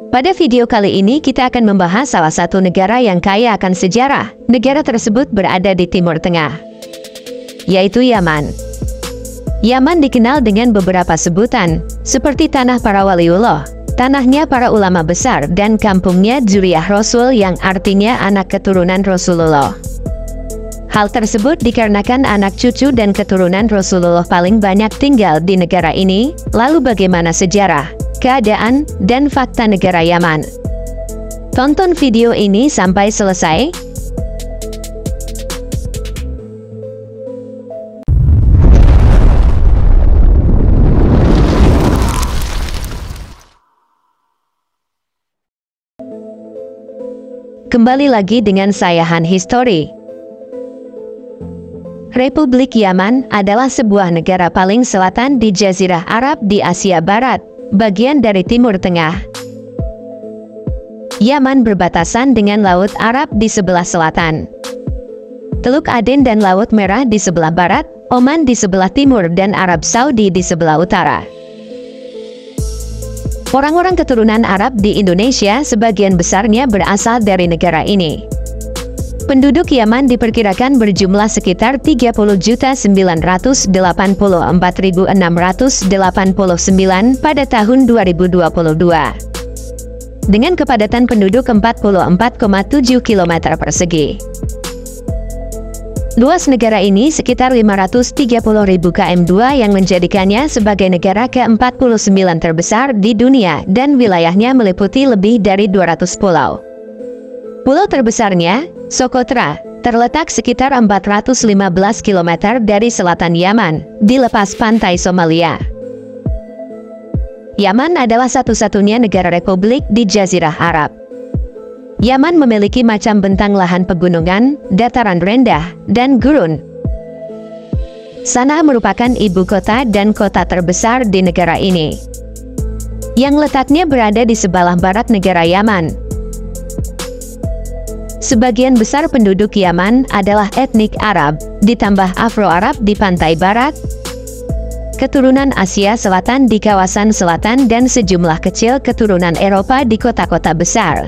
Pada video kali ini kita akan membahas salah satu negara yang kaya akan sejarah. Negara tersebut berada di Timur Tengah, yaitu Yaman. Yaman dikenal dengan beberapa sebutan, seperti tanah para waliullah, tanahnya para ulama besar, dan kampungnya Dzurriyyah Rasul yang artinya anak keturunan Rasulullah. Hal tersebut dikarenakan anak cucu dan keturunan Rasulullah paling banyak tinggal di negara ini. Lalu bagaimana sejarah, keadaan, dan fakta negara Yaman? Tonton video ini sampai selesai. Kembali lagi dengan saya Han History. Republik Yaman adalah sebuah negara paling selatan di Jazirah Arab di Asia Barat, bagian dari Timur Tengah. Yaman berbatasan dengan Laut Arab di sebelah selatan, Teluk Aden dan Laut Merah di sebelah barat, Oman di sebelah timur, dan Arab Saudi di sebelah utara. Orang-orang keturunan Arab di Indonesia sebagian besarnya berasal dari negara ini. Penduduk Yaman diperkirakan berjumlah sekitar 30.984.689 pada tahun 2022. Dengan kepadatan penduduk 44,7 km persegi. Luas negara ini sekitar 530.000 km2 yang menjadikannya sebagai negara ke-49 terbesar di dunia dan wilayahnya meliputi lebih dari 200 pulau. Pulau terbesarnya, Socotra, terletak sekitar 415 km dari selatan Yaman, di lepas pantai Somalia. Yaman adalah satu-satunya negara republik di Jazirah Arab. Yaman memiliki macam bentang lahan pegunungan, dataran rendah, dan gurun. Sanaa merupakan ibu kota dan kota terbesar di negara ini, yang letaknya berada di sebelah barat negara Yaman. Sebagian besar penduduk Yaman adalah etnik Arab, ditambah Afro-Arab di pantai barat, keturunan Asia Selatan di kawasan selatan, dan sejumlah kecil keturunan Eropa di kota-kota besar.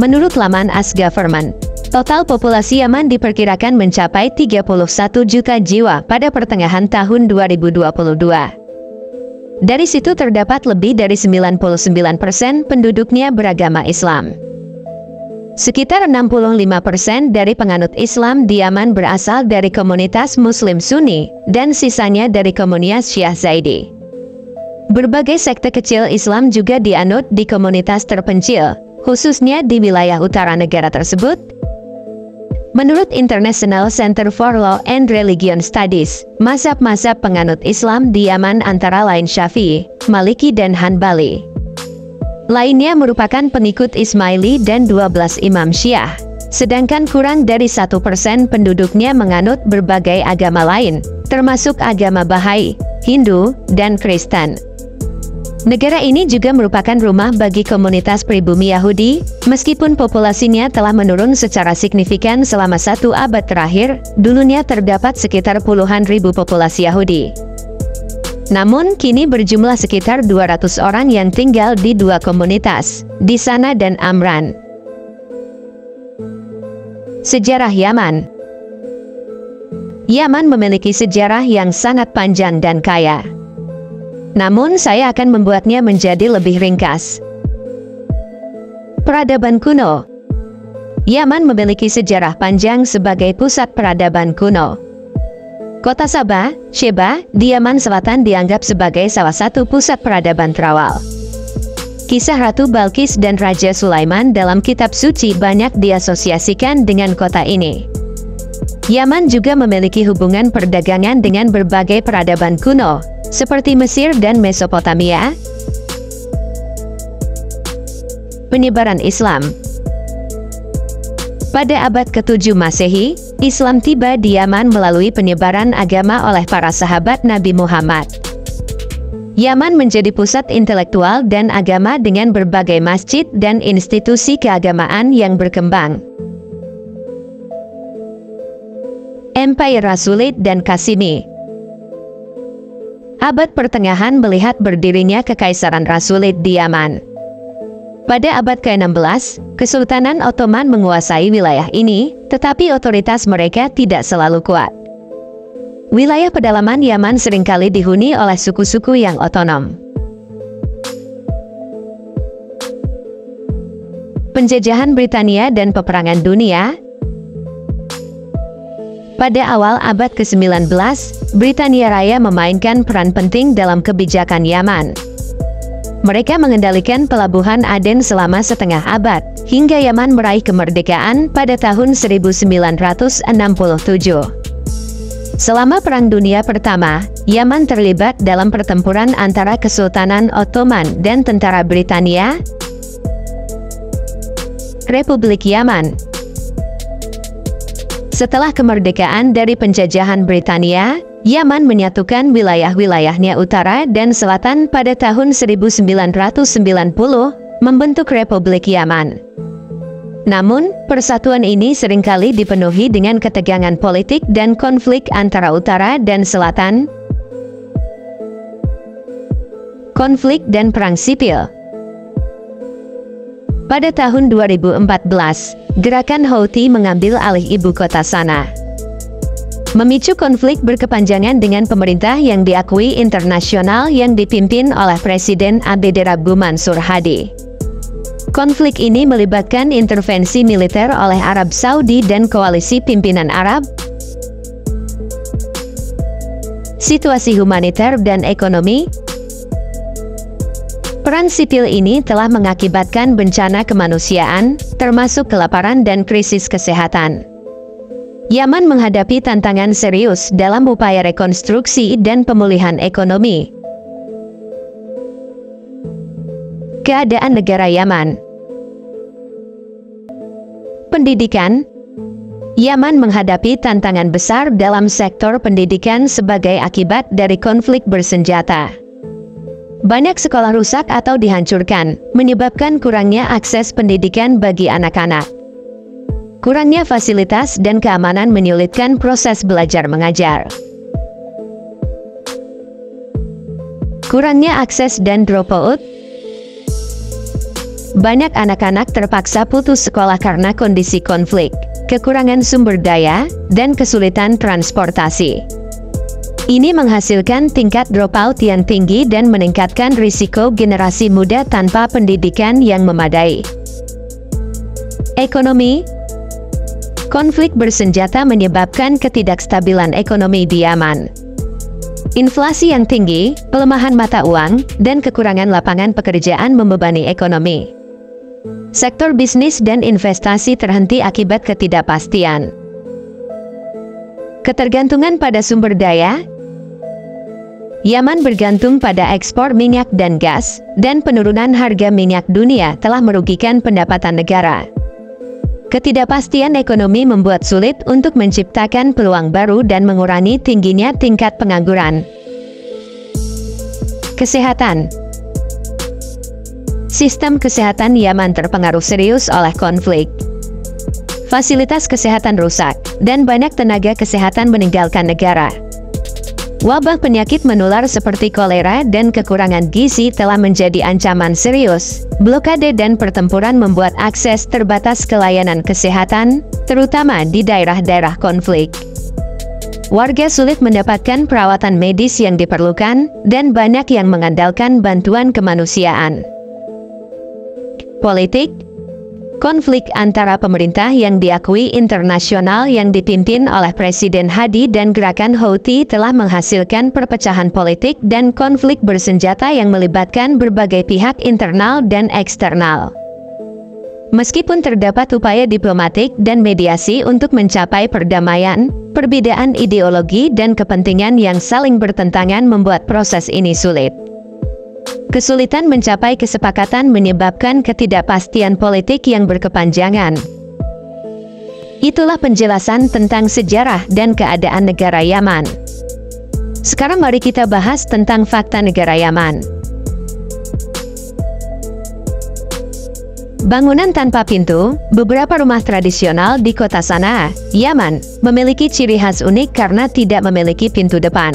Menurut laman As Government, total populasi Yaman diperkirakan mencapai 31 juta jiwa pada pertengahan tahun 2022. Dari situ terdapat lebih dari 99% penduduknya beragama Islam. Sekitar 65% dari penganut Islam di Yaman berasal dari komunitas Muslim Sunni, dan sisanya dari komunitas Syiah Zaidi. Berbagai sekte kecil Islam juga dianut di komunitas terpencil, khususnya di wilayah utara negara tersebut. Menurut International Center for Law and Religion Studies, mazhab-mazhab penganut Islam di Yaman antara lain Syafi'i, Maliki, dan Hanbali. Lainnya merupakan pengikut Ismaili dan 12 imam Syiah, sedangkan kurang dari 1% penduduknya menganut berbagai agama lain, termasuk agama Bahai, Hindu, dan Kristen. Negara ini juga merupakan rumah bagi komunitas pribumi Yahudi, meskipun populasinya telah menurun secara signifikan selama 1 abad terakhir. Dulunya terdapat sekitar puluhan ribu populasi Yahudi. Namun kini berjumlah sekitar 200 orang yang tinggal di dua komunitas, di Sana dan Amran. Sejarah Yaman. Yaman memiliki sejarah yang sangat panjang dan kaya. Namun saya akan membuatnya menjadi lebih ringkas. Peradaban kuno. Yaman memiliki sejarah panjang sebagai pusat peradaban kuno. Kota Sabah, Sheba, di Yaman Selatan dianggap sebagai salah satu pusat peradaban terawal. Kisah Ratu Balkis dan Raja Sulaiman dalam kitab suci banyak diasosiasikan dengan kota ini. Yaman juga memiliki hubungan perdagangan dengan berbagai peradaban kuno, seperti Mesir dan Mesopotamia. Penyebaran Islam. Pada abad ke-7 Masehi, Islam tiba di Yaman melalui penyebaran agama oleh para sahabat Nabi Muhammad. Yaman menjadi pusat intelektual dan agama dengan berbagai masjid dan institusi keagamaan yang berkembang. Empire Rasulid dan Qasimi. Abad pertengahan melihat berdirinya Kekaisaran Rasulid di Yaman. Pada abad ke-16, Kesultanan Ottoman menguasai wilayah ini, tetapi otoritas mereka tidak selalu kuat. Wilayah pedalaman Yaman seringkali dihuni oleh suku-suku yang otonom. Penjajahan Britania dan peperangan dunia. Pada awal abad ke-19, Britania Raya memainkan peran penting dalam kebijakan Yaman. Mereka mengendalikan pelabuhan Aden selama setengah abad, hingga Yaman meraih kemerdekaan pada tahun 1967. Selama Perang Dunia Pertama, Yaman terlibat dalam pertempuran antara Kesultanan Ottoman dan tentara Britania. Republik Yaman. Setelah kemerdekaan dari penjajahan Britania, Yaman menyatukan wilayah-wilayahnya utara dan selatan pada tahun 1990, membentuk Republik Yaman. Namun, persatuan ini seringkali dipenuhi dengan ketegangan politik dan konflik antara utara dan selatan. Konflik dan perang sipil. Pada tahun 2014, gerakan Houthi mengambil alih ibu kota Sanaa, memicu konflik berkepanjangan dengan pemerintah yang diakui internasional yang dipimpin oleh Presiden Abd Rabbu Mansur Hadi. Konflik ini melibatkan intervensi militer oleh Arab Saudi dan koalisi pimpinan Arab. Situasi humaniter dan ekonomi. Peran sipil ini telah mengakibatkan bencana kemanusiaan, termasuk kelaparan dan krisis kesehatan. Yaman menghadapi tantangan serius dalam upaya rekonstruksi dan pemulihan ekonomi. Keadaan negara Yaman. Pendidikan. Yaman menghadapi tantangan besar dalam sektor pendidikan sebagai akibat dari konflik bersenjata. Banyak sekolah rusak atau dihancurkan, menyebabkan kurangnya akses pendidikan bagi anak-anak. Kurangnya fasilitas dan keamanan menyulitkan proses belajar mengajar. Kurangnya akses dan dropout. Banyak anak-anak terpaksa putus sekolah karena kondisi konflik, kekurangan sumber daya, dan kesulitan transportasi. Ini menghasilkan tingkat dropout yang tinggi dan meningkatkan risiko generasi muda tanpa pendidikan yang memadai. Ekonomi. Konflik bersenjata menyebabkan ketidakstabilan ekonomi di Yaman. Inflasi yang tinggi, pelemahan mata uang, dan kekurangan lapangan pekerjaan membebani ekonomi. Sektor bisnis dan investasi terhenti akibat ketidakpastian. Ketergantungan pada sumber daya. Yaman bergantung pada ekspor minyak dan gas, dan penurunan harga minyak dunia telah merugikan pendapatan negara. Ketidakpastian ekonomi membuat sulit untuk menciptakan peluang baru dan mengurangi tingginya tingkat pengangguran. Kesehatan. Sistem kesehatan Yaman terpengaruh serius oleh konflik. Fasilitas kesehatan rusak, dan banyak tenaga kesehatan meninggalkan negara. Wabah penyakit menular seperti kolera dan kekurangan gizi telah menjadi ancaman serius. Blokade dan pertempuran membuat akses terbatas ke layanan kesehatan, terutama di daerah-daerah konflik. Warga sulit mendapatkan perawatan medis yang diperlukan, dan banyak yang mengandalkan bantuan kemanusiaan. Politik. Konflik antara pemerintah yang diakui internasional yang dipimpin oleh Presiden Hadi dan gerakan Houthi telah menghasilkan perpecahan politik dan konflik bersenjata yang melibatkan berbagai pihak internal dan eksternal. Meskipun terdapat upaya diplomatik dan mediasi untuk mencapai perdamaian, perbedaan ideologi dan kepentingan yang saling bertentangan membuat proses ini sulit. Kesulitan mencapai kesepakatan menyebabkan ketidakpastian politik yang berkepanjangan. Itulah penjelasan tentang sejarah dan keadaan negara Yaman. Sekarang mari kita bahas tentang fakta negara Yaman. Bangunan tanpa pintu. Beberapa rumah tradisional di kota Sanaa, Yaman, memiliki ciri khas unik karena tidak memiliki pintu depan.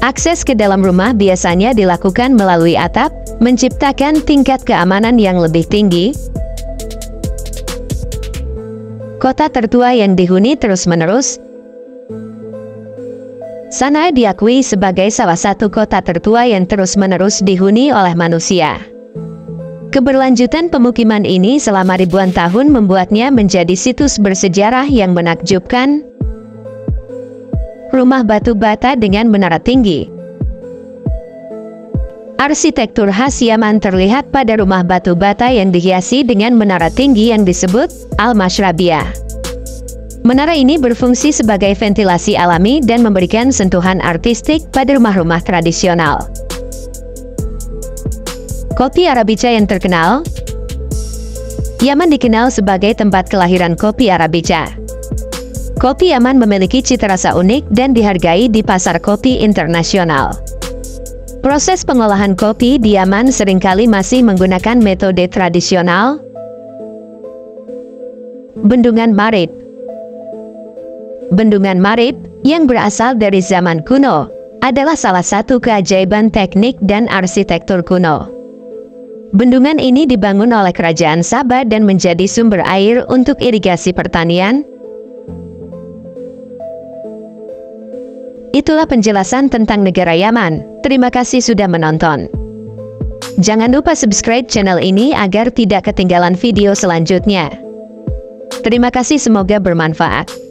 Akses ke dalam rumah biasanya dilakukan melalui atap, menciptakan tingkat keamanan yang lebih tinggi. Kota tertua yang dihuni terus-menerus. Sana'a diakui sebagai salah satu kota tertua yang terus-menerus dihuni oleh manusia. Keberlanjutan pemukiman ini selama ribuan tahun membuatnya menjadi situs bersejarah yang menakjubkan. Rumah batu bata dengan menara tinggi. Arsitektur khas Yaman terlihat pada rumah batu bata yang dihiasi dengan menara tinggi yang disebut Al-Mashrabiyah. Menara ini berfungsi sebagai ventilasi alami dan memberikan sentuhan artistik pada rumah-rumah tradisional. Kopi Arabica yang terkenal. Yaman dikenal sebagai tempat kelahiran kopi Arabica. Kopi Yaman memiliki cita rasa unik dan dihargai di pasar kopi internasional. Proses pengolahan kopi di Yaman seringkali masih menggunakan metode tradisional. Bendungan Marib. Bendungan Marib, yang berasal dari zaman kuno, adalah salah satu keajaiban teknik dan arsitektur kuno. Bendungan ini dibangun oleh Kerajaan Sabah dan menjadi sumber air untuk irigasi pertanian. Itulah penjelasan tentang negara Yaman. Terima kasih sudah menonton. Jangan lupa subscribe channel ini agar tidak ketinggalan video selanjutnya. Terima kasih, semoga bermanfaat.